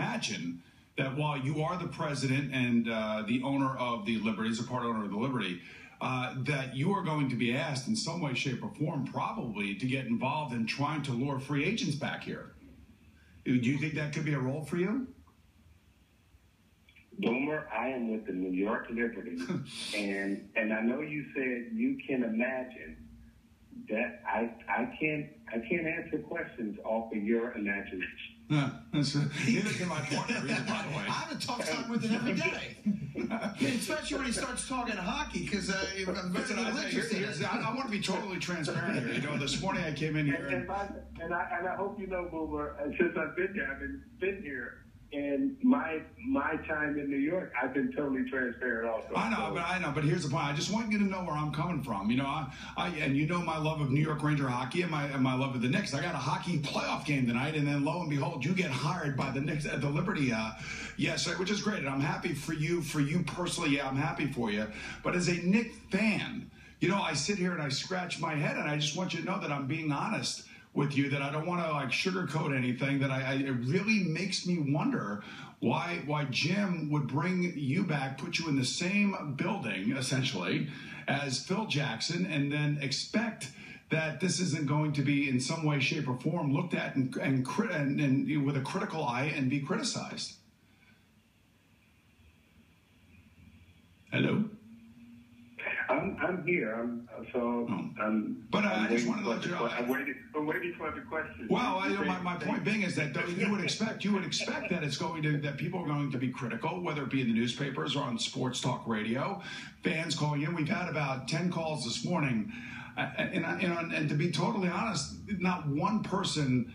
imagine that while you are the president and the owner of the Liberties, a part owner of the Liberty, that you are going to be asked in some way, shape, or form probably to get involved in trying to lure free agents back here. Do you think that could be a role for you? Boomer, I am with the New York Liberty, and I know you said you can imagine that I can't answer questions off of your imagination. Yeah, neither can my partner either, by the way. I have a tough time with it every day. Especially when he starts talking hockey, because I'm very interested. I want to be totally transparent here. You know, this morning I came in here. And I hope you know, Boomer, since I've been here, and my time in New York, I've been totally transparent also. I know, but here's the point. I just want you to know where I'm coming from. You know, and you know my love of New York Ranger hockey and my love of the Knicks. I got a hockey playoff game tonight, and then lo and behold, you get hired by the Knicks at the Liberty. Yes, which is great, and I'm happy for you. For you personally, yeah, I'm happy for you. But as a Knicks fan, you know, I sit here and I scratch my head, and I just want you to know that I'm being honest with you, that I don't want to like sugarcoat anything, that it really makes me wonder why Jim would bring you back, put you in the same building essentially as Phil Jackson, and then expect that this isn't going to be in some way, shape, or form looked at and with a critical eye and be criticized. Hello? I'm here. But I just wanted to let you know. I'm waiting for the question. Well, my point being is that you would expect that it's going to, that people are going to be critical, whether it be in the newspapers or on sports talk radio. Fans calling in. We've had about 10 calls this morning, and to be totally honest, not one person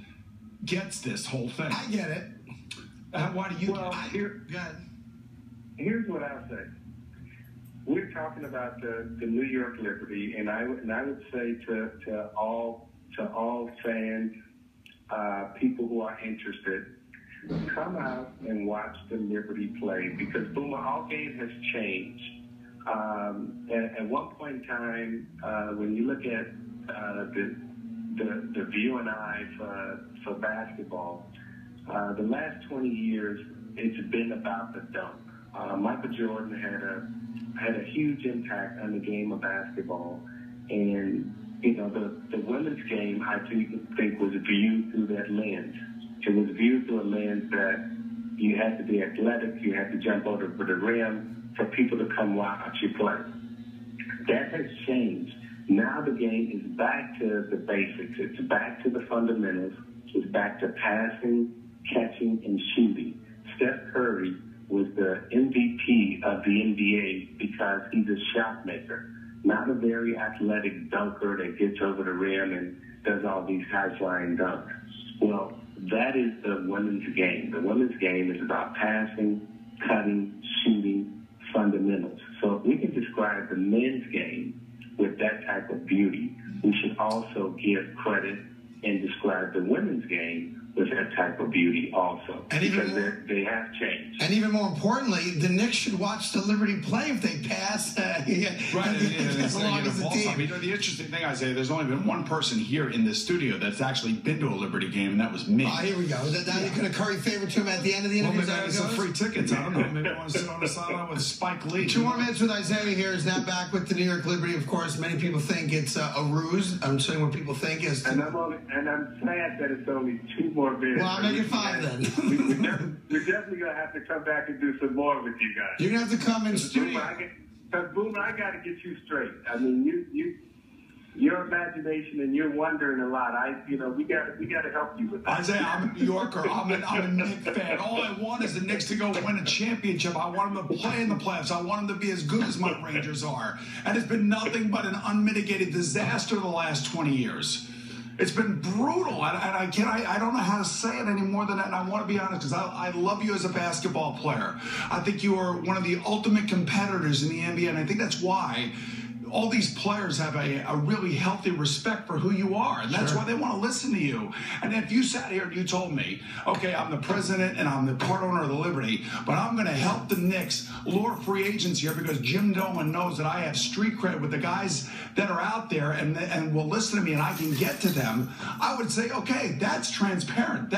gets this whole thing. I get it. Why do you? Well, here's what I'll say. We're talking about the New York Liberty, and I would say to all fans, people who are interested, come out and watch the Liberty play, because Boomer, our game has changed. At one point in time, when you look at the view and eye for basketball, the last 20 years, it's been about the dunk. Michael Jordan had a huge impact on the game of basketball, and you know the women's game, I think was viewed through that lens. It was viewed through a lens that you had to be athletic, you had to jump over the rim for people to come watch you play. That has changed. Now the game is back to the basics. It's back to the fundamentals. It's back to passing, catching, and shooting. Steph Curry was the MVP of the NBA because he's a shot maker, not a very athletic dunker that gets over the rim and does all these high-flying dunks. Well, that is the women's game. The women's game is about passing, cutting, shooting, fundamentals. So if we can describe the men's game with that type of beauty, we should also give credit and describe the women's game with that type of beauty also, and because they have changed. And even more importantly, the Knicks should watch the Liberty play if they pass. Right, as long as the team. I mean, the interesting thing, Isaiah, there's only been one person here in this studio that's actually been to a Liberty game, and that was me. Oh, here we go. Now you're going to curry favor to him at the end of the interview. Well, maybe some free tickets. I don't know. Maybe I want to sit on the sideline with Spike Lee. 2 more minutes with Isaiah here. Is now back with the New York Liberty. Of course, many people think it's a ruse. I'm saying what people think is. And I'm sad that it's only 2 more minutes. Well, I'll make it 5 then. We're definitely going to have to come back and do some more with you guys. You're going to have to come in studio. Boomer, I got to get you straight. I mean, your imagination and you're wondering a lot. We got to help you with that. Isaiah, I'm a New Yorker. I'm a Knicks fan. All I want is the Knicks to go win a championship. I want them to play in the playoffs. I want them to be as good as my Rangers are. And it's been nothing but an unmitigated disaster the last 20 years. It's been brutal, and I don't know how to say it any more than that, and I want to be honest, because I love you as a basketball player. I think you are one of the ultimate competitors in the NBA, and I think that's why all these players have a really healthy respect for who you are, and that's why they want to listen to you. And if you sat here and you told me, okay, I'm the president and I'm the part owner of the Liberty, but I'm going to help the Knicks lure free agents here because Jim Doman knows that I have street cred with the guys that are out there and will listen to me and I can get to them, I would say, okay, that's transparent.